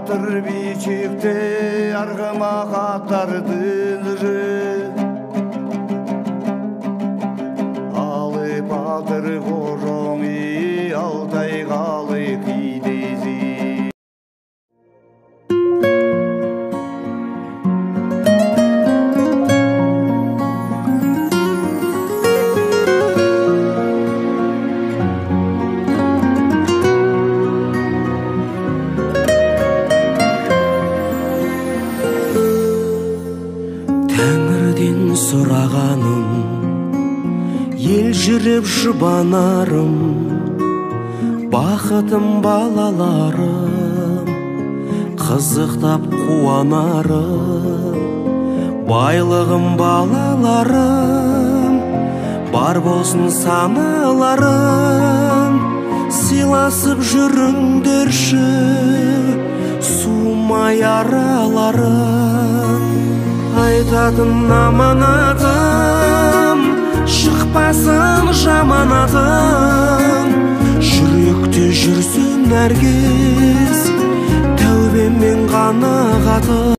батыр бичикте аргымакаттардын ыры алы батыр кожоңи алтай калы кийдези Тәңірден сұрағаным ел жүріп жұбанарым бақытым балаларым қызықтап қуанарым байлығым балаларым бар болсын саналарым сыйласып жүріңдерші суымай араларым айтатын аманатым шықпасын жаманатым жүректе жүрсін әркез тәубеммен қанағатым